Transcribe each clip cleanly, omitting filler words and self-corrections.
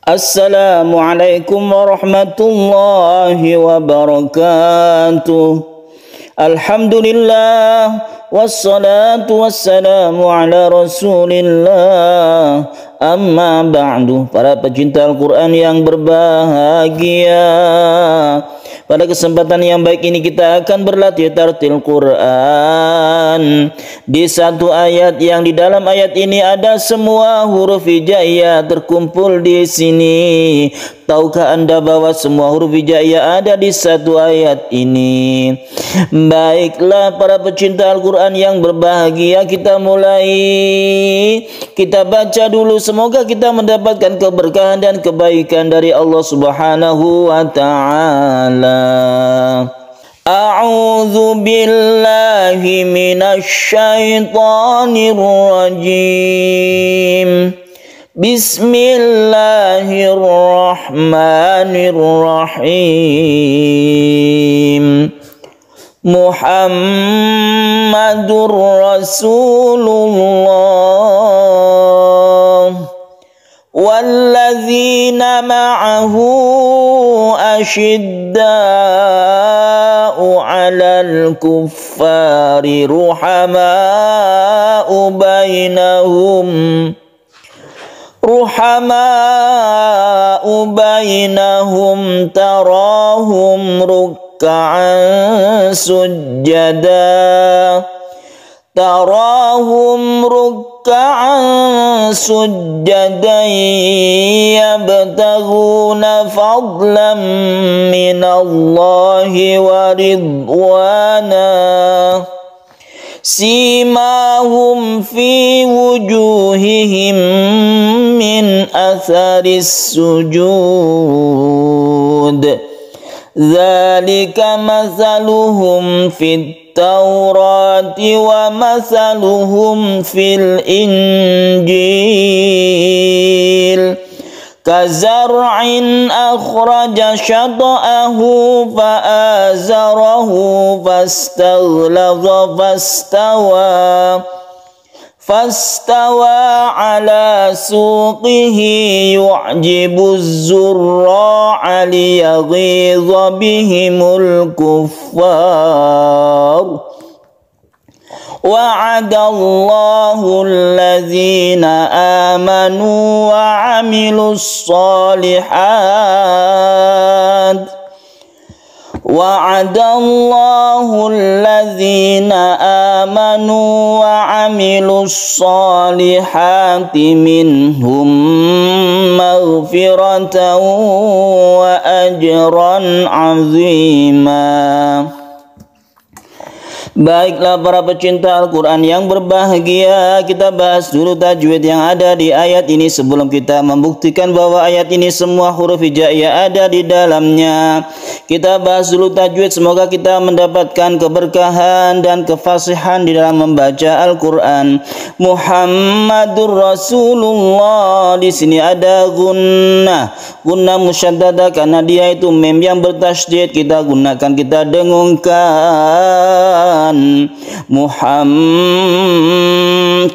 Assalamualaikum warahmatullahi wabarakatuh. Alhamdulillah wassalatu wassalamu ala rasulillah. Amma ba'du. Para pecinta Al-Quran yang berbahagia, pada kesempatan yang baik ini kita akan berlatih tartil Quran di satu ayat yang di dalam ayat ini ada semua huruf hijaiyah terkumpul di sini. Tahukah Anda bahwa semua huruf hijaiyah ada di satu ayat ini? Baiklah para pecinta Al-Quran yang berbahagia, kita mulai. Kita baca dulu, semoga kita mendapatkan keberkahan dan kebaikan dari Allah Subhanahu wa ta'ala. A'udzu billahi minasy syaithanir rajim. Bismillahirrahmanirrahim. Muhammadur Rasulullah walladzina ma'ahu asyidda'u 'alal kuffari ruhama'u bainahum tarahum ruk'an sujjadan yabtaghuna fadlan minallahi wa ridwana simahum fi wujuhihim min atharis sujud dzalika mathaluhum fit Taurati wa mathaluhum fil Injil kazar'in akhraja syata'ahu fa'azarahu fastawa ala suqihi yu'jibuz zurra'a liyaghidha bihimul kuffar wa'adallahu alladhina amanu wa 'amilus solihat wa'adallahu alladhina amanu wa 'amilus solihati minhum maghfiratan wa ajran 'azima. Baiklah para pecinta Al-Quran yang berbahagia, kita bahas dulu tajwid yang ada di ayat ini sebelum kita membuktikan bahwa ayat ini semua huruf hijaiyah ada di dalamnya. Kita bahas dulu tajwid, semoga kita mendapatkan keberkahan dan kefasihan di dalam membaca Al-Quran. Muhammadur Rasulullah, di sini ada gunnah musyaddadah karena dia itu mem yang bertasydid, kita gunakan, kita dengungkan. Muhammad,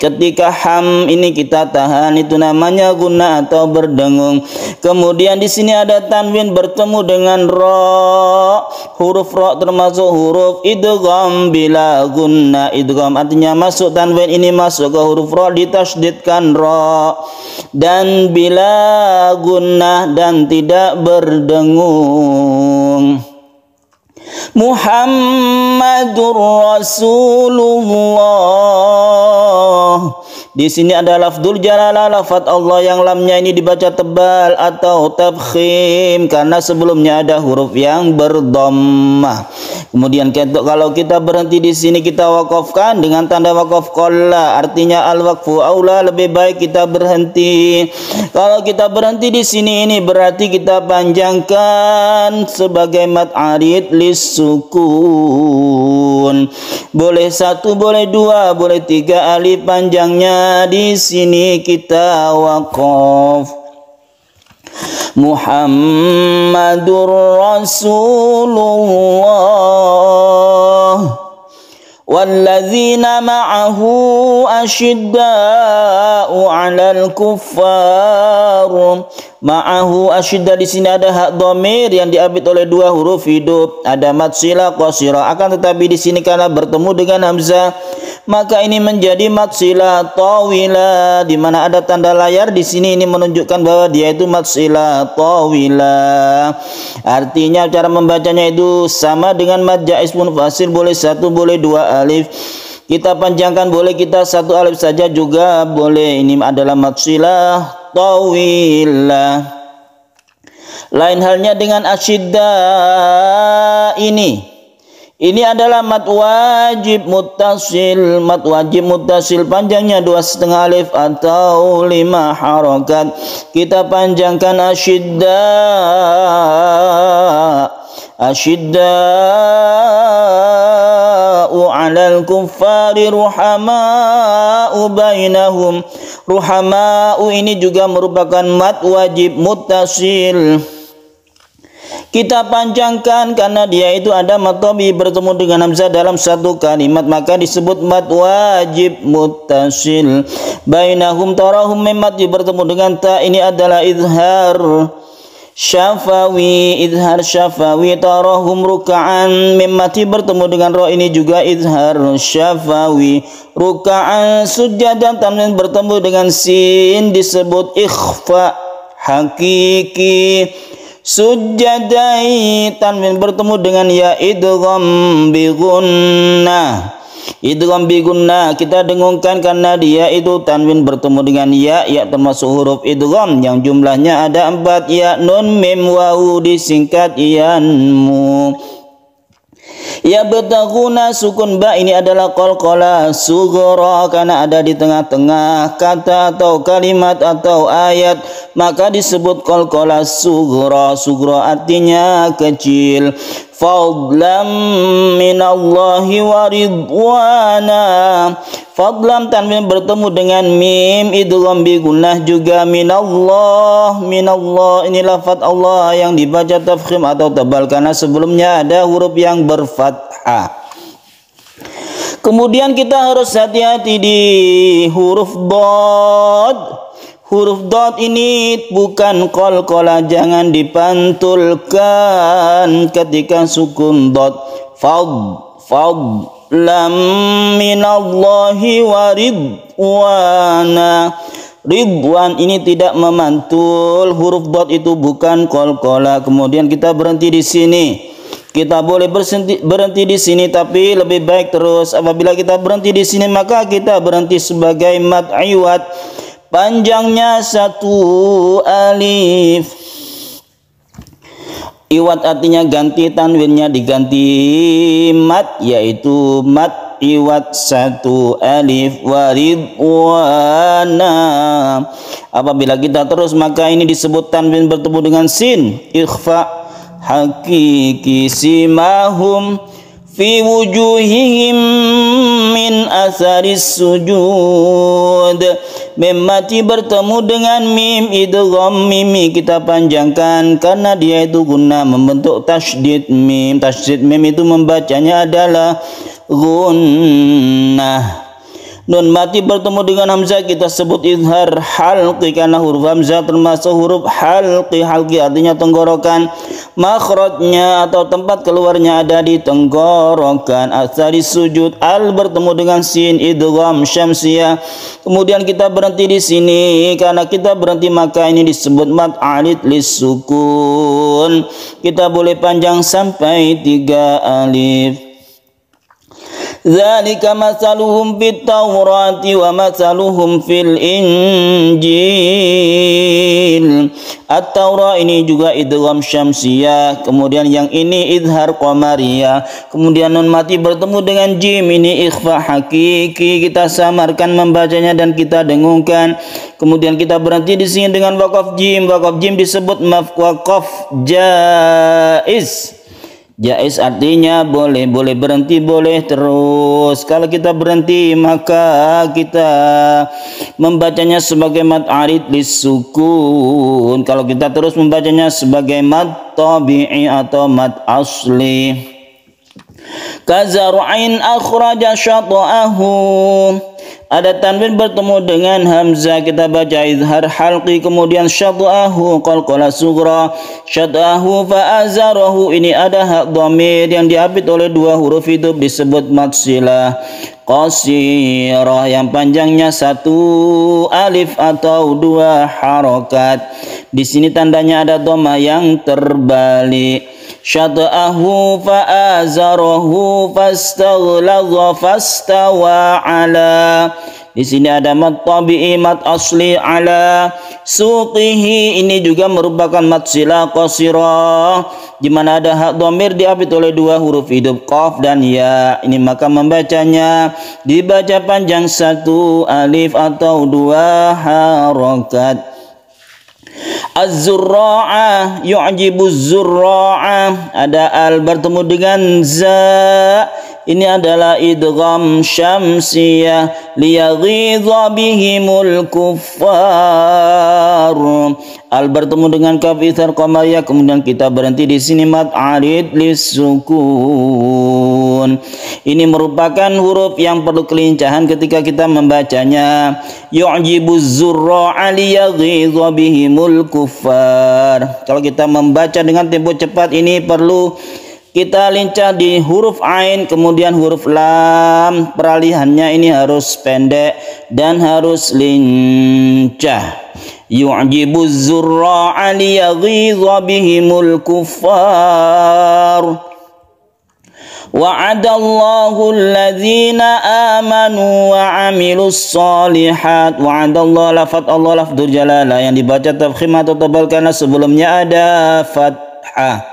ketika ham ini kita tahan, itu namanya gunnah atau berdengung. Kemudian di sini ada tanwin bertemu dengan ra, huruf ra termasuk huruf idgham bila gunnah. Idgham artinya masuk tanwin ini masuk ke huruf ra, ditasydidkan ra, dan bila gunnah dan tidak berdengung. Muhammadur Rasulullah, di sini ada lafdzul jalalah, lafaz Allah yang lamnya ini dibaca tebal atau tafkhim karena sebelumnya ada huruf yang berdhammah. Kemudian kalau kita berhenti di sini kita wakafkan dengan tanda wakaf qalla, artinya al-waqfu aula, lebih baik kita berhenti. Kalau kita berhenti di sini ini berarti kita panjangkan sebagai mad arid lis-sukun. Boleh satu, boleh dua, boleh tiga alif panjangnya. Di sini kita wakaf. Muhammadur Rasulullah walladzina ma'ahu asyidda'u 'alal kuffar Ma'ahu asyidda di sini ada hak dhamir yang diambil oleh dua huruf hidup. Ada mad sila qasira, akan tetapi di sini karena bertemu dengan hamzah maka ini menjadi mad sila tawila, di mana ada tanda layar di sini. Ini menunjukkan bahwa dia itu mad sila tawila. Artinya cara membacanya itu sama dengan mad jaiz munfasil, boleh satu boleh dua alif. Kita panjangkan boleh, kita satu alif saja juga boleh. Ini adalah mad silah tawilah. Lain halnya dengan asyidda ini. Ini adalah mad wajib muttasil. Mad wajib muttasil panjangnya 2,5 alif atau 5 harokat. Kita panjangkan asyidda. Asyidda'u 'alal kuffari ruhama'u bainahum. Ruhama'u ini juga merupakan mad wajib muttasil. Kita panjangkan karena dia itu ada mad tabi bertemu dengan hamzah dalam satu kalimat, maka disebut mad wajib muttasil. Bainahum tarahum, mad bertemu dengan ta, ini adalah izhar syafawi. Izhar syafawi. Tarahum ruka'an, mati bertemu dengan ro, ini juga izhar syafawi. Ruka'an sujadan, tanwin bertemu dengan sin disebut ikhfa hakiki. Sujadai, tanwin bertemu dengan ya, idgham bi gunnah. Idgham bi gunnah kita dengungkan karena dia itu tanwin bertemu dengan ya, ya termasuk huruf idgham yang jumlahnya ada 4, ya, nun, mim, wawu disingkat yanmu. Ya betaghuna, sukun ba ini adalah qalqalah sughra karena ada di tengah-tengah kata atau kalimat atau ayat, maka disebut qalqalah sughra. Sughra artinya kecil. Fadlam minallahi wa ridwana. Fadlam tanwin bertemu dengan mim, idgham bi gunnah juga minallah. Minallah ini lafaz Allah yang dibaca tafkhim atau tebal karena sebelumnya ada huruf yang berfathah. Kemudian kita harus hati-hati di huruf dad. Huruf dad ini bukan qalqalah, jangan dipantulkan ketika sukun dad. Fadlam minallahi wa ridwana. Ridwan ini tidak memantul, huruf dad itu bukan qalqalah. Kemudian kita berhenti di sini. Kita boleh berhenti di sini, tapi lebih baik terus. Apabila kita berhenti di sini, maka kita berhenti sebagai mad iwad. Panjangnya 1 alif. Iwad artinya ganti, tanwinnya diganti mad, yaitu mad iwad 1 alif. Waridwana. Apabila kita terus, maka ini disebut tanwin bertemu dengan sin, ikhfa hakiki. Simahum fi wujuhihim min asaris sujud. Mim mati bertemu dengan mim, idgham mimi kita panjangkan karena dia itu guna membentuk tasydid mim. Tasydid mim itu membacanya adalah gunnah. Nun mati bertemu dengan hamzah kita sebut izhar halqi karena huruf hamzah termasuk huruf halqi. Halqi artinya tenggorokan. Makhrajnya atau tempat keluarnya ada di tenggorokan. Asari sujud, al bertemu dengan sin, idgham syamsiyah. Kemudian kita berhenti di sini. Karena kita berhenti maka ini disebut mad alid lisukun. Kita boleh panjang sampai 3 alif. Dzalika masaluhum fit Taurati wa masaluhum fil Injil. At-Taurah ini juga idgham syamsiyah, kemudian yang ini izhar qamariyah. Kemudian nun mati bertemu dengan jim, ini ikhfa hakiki, kita samarkan membacanya dan kita dengungkan. Kemudian kita berhenti di sini dengan waqaf jim. Waqaf jim disebut waqaf jaiz. Jaiz artinya boleh, boleh berhenti, boleh terus. Kalau kita berhenti maka kita membacanya sebagai mad arid lisukun. Kalau kita terus membacanya sebagai mad tabi'i atau mad asli. Kazar'in akhraja syata'ahu. Ada tanwin bertemu dengan hamzah, kita baca izhar halqi. Kemudian syad'ahu qalqalah sughra, syad'ahu fa'azarahu, ini ada hak dhamir yang diapit oleh dua huruf hidup disebut mad silah. Qasirah yang panjangnya satu alif atau dua harokat. Di sini tandanya ada dhammah yang terbalik. Syad'ahu fa'azarahu fastaghlazha fastawa ala. Di sini ada mad tabi'i, mad asli ala. Suqihi, ini juga merupakan mad silah qasirah, di mana ada hak dhamir diapit oleh dua huruf hidup qaf dan ya. Ini maka membacanya dibaca panjang satu alif atau dua harokat. Az-zurra'ah yu'jibu az-zurra'ah, ada al bertemu dengan za. Ini adalah idgham syamsiyah liyaghidha bihimul kuffar. Al bertemu dengan kaf ithar qamariyah, kemudian kita berhenti di sini mad arid lisukun. Ini merupakan huruf yang perlu kelincahan ketika kita membacanya. Yu'jibuz zurra'a liyaghidha bihimul kuffar. Kalau kita membaca dengan tempo cepat, ini perlu kita lincah di huruf ain, kemudian huruf lam. Peralihannya ini harus pendek dan harus lincah. Yu'jibuz zurra'a liyaghidha bihimul kuffar. Wa'adallahu alladhina amanu wa amilus solihat. Wa'adallahu, lafad Allah lafdzul jalalah yang dibaca tafkhim atau tebal karena sebelumnya ada fathah.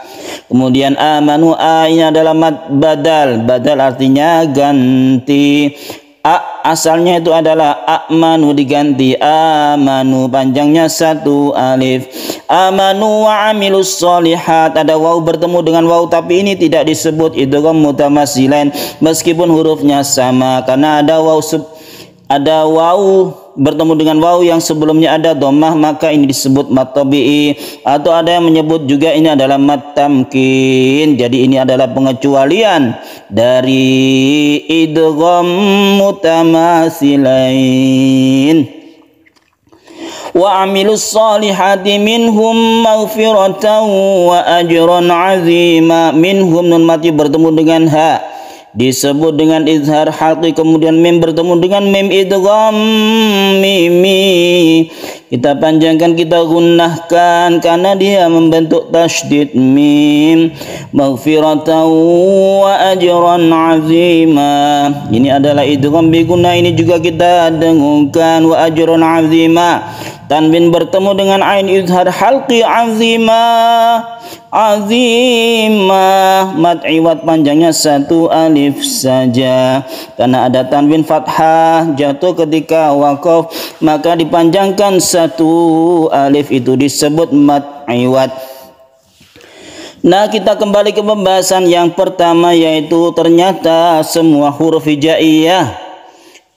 Kemudian amanu, a ini adalah mad badal. Badal artinya ganti. A asalnya itu adalah amanu diganti amanu, panjangnya satu alif. Amanu wa amilus solihat, ada waw bertemu dengan waw, tapi ini tidak disebut idgham mutamatsilain meskipun hurufnya sama, karena ada waw bertemu dengan waw yang sebelumnya ada dhammah, maka ini disebut mad tabi'i, atau ada yang menyebut juga ini adalah mad tamkin. Jadi ini adalah pengecualian dari idgham mutamatsilain. Wa amilus solihati minhum maghfiratan wa ajran azima. Minhum nun mati bertemu dengan ha disebut dengan izhar halqi, kemudian mim bertemu dengan mim idgham mimi, kita panjangkan, kita gunnahkan karena dia membentuk tasydid mim. Maghfiratan wa ajran azima, ini adalah idgham bi gunnah, ini juga kita dengungkan. Wa ajran azima, tanwin bertemu dengan ain izhar halqi azima. Azimah, mad iwad panjangnya satu alif saja, karena ada tanwin fathah jatuh ketika waqaf, maka dipanjangkan satu alif, itu disebut mad iwad. Nah, kita kembali ke pembahasan yang pertama, yaitu ternyata semua huruf hijaiyah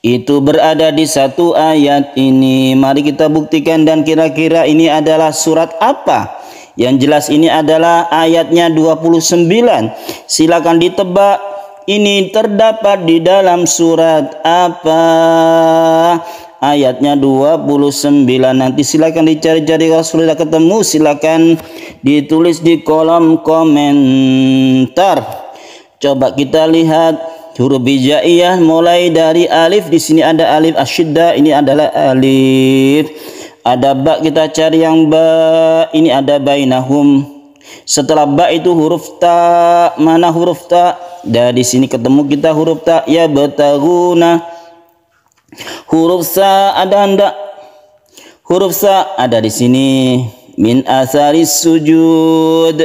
itu berada di satu ayat ini. Mari kita buktikan, dan kira-kira ini adalah surat apa? Yang jelas ini adalah ayatnya 29. Silakan ditebak ini terdapat di dalam surat apa. Ayatnya 29. Nanti silakan dicari-cari, kalau sudah ketemu silakan ditulis di kolom komentar. Coba kita lihat huruf hijaiyah mulai dari alif. Di sini ada alif asyidda, ini adalah alif. Ada ba, kita cari yang ba, ini ada bainahum. Setelah ba itu huruf ta, mana huruf ta? Dan di sini ketemu kita huruf ta, ya betaguna. Huruf sa ada anda? Huruf sa ada di sini, min asaris sujud.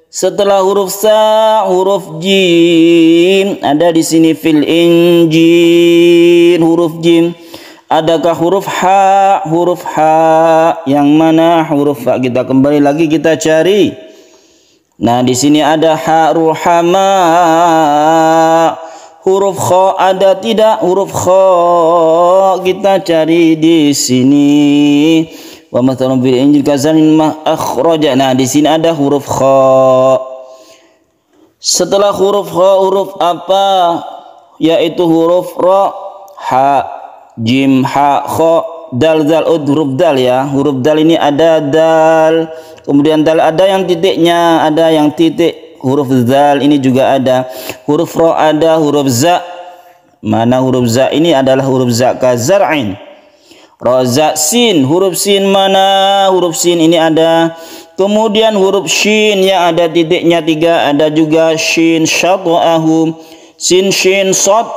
Setelah huruf sa, huruf jim ada di sini, fil injil, huruf jim. Adakah huruf ha? Huruf ha yang mana? Huruf ha. Kita kembali lagi, kita cari. Nah, di sini ada ha ruhama. Huruf kha ada tidak? Huruf kha kita cari di sini. Wa mathalun bil injil kazanin ma akhraja. Nah, di sini ada huruf kha. Setelah huruf kha, huruf apa? Yaitu huruf ra, ha. jim, ha, kha, dal, zal, huruf dal ya. Huruf dal ini ada dal, kemudian dal ada yang titiknya, ada yang titik. Huruf zal ini juga ada. Huruf ra ada, huruf za. Mana huruf za ini adalah huruf za ka zar'in. Ra, za, sin. Huruf sin mana? Huruf sin ini ada. Kemudian huruf shin yang ada titiknya 3, ada juga shin, syata'ahu, sin, shin, sod.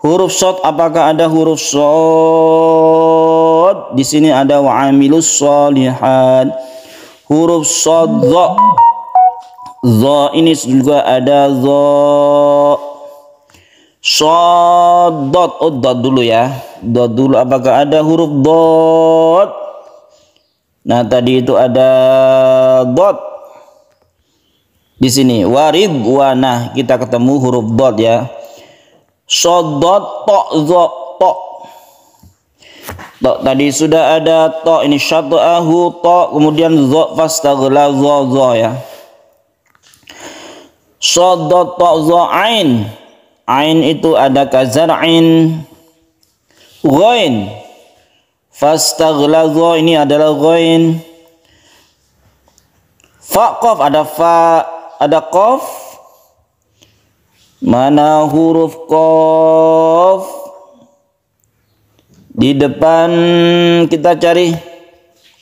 Huruf sod, apakah ada huruf sod? Di sini ada wa amilus sholihat. Huruf sod, dha. Dha ini juga ada dha. Sod, dot. Oh, dot dulu ya. Dot dulu, apakah ada huruf dot? Nah, tadi itu ada dot. Di sini waridwanah kita ketemu huruf dot ya. Sodot, to, zo, to. To tadi sudah ada to, ini syata'ahu, to, kemudian zo, fastaghla, zo ya. Sodot, to, zo, ain. Ain itu ada kazar'in. Ghain. Fastaghlazha ini adalah ghain. Fa, qaf, ada fa, ada qaf. Mana huruf qaf? Di depan kita cari,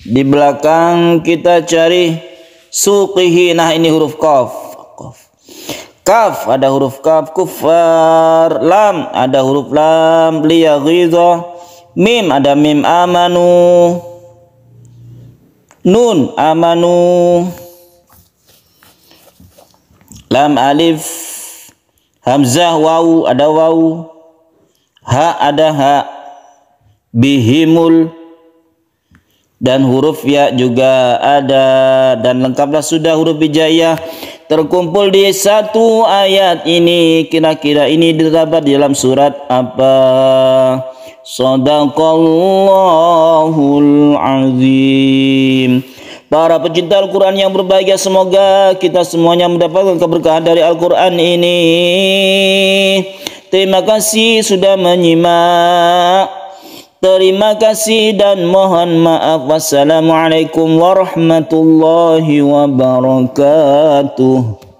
di belakang kita cari. Suqihi, nah ini huruf qaf. Kaf, ada huruf kaf. Kufar, lam, ada huruf lam. Liyaghidha, mim, ada mim. Amanu, nun, amanu. Lam, alif. Hamzah, waw, ada waw. Ha, ada ha. Bihimul, dan huruf ya juga ada. Dan lengkaplah sudah huruf hijaiyah terkumpul di satu ayat ini. Kira-kira ini terdapat di dalam surat apa? Shadaqallahul azim. Para pecinta Al-Quran yang berbahagia, semoga kita semuanya mendapatkan keberkahan dari Al-Quran ini. Terima kasih sudah menyimak. Terima kasih dan mohon maaf. Wassalamualaikum warahmatullahi wabarakatuh.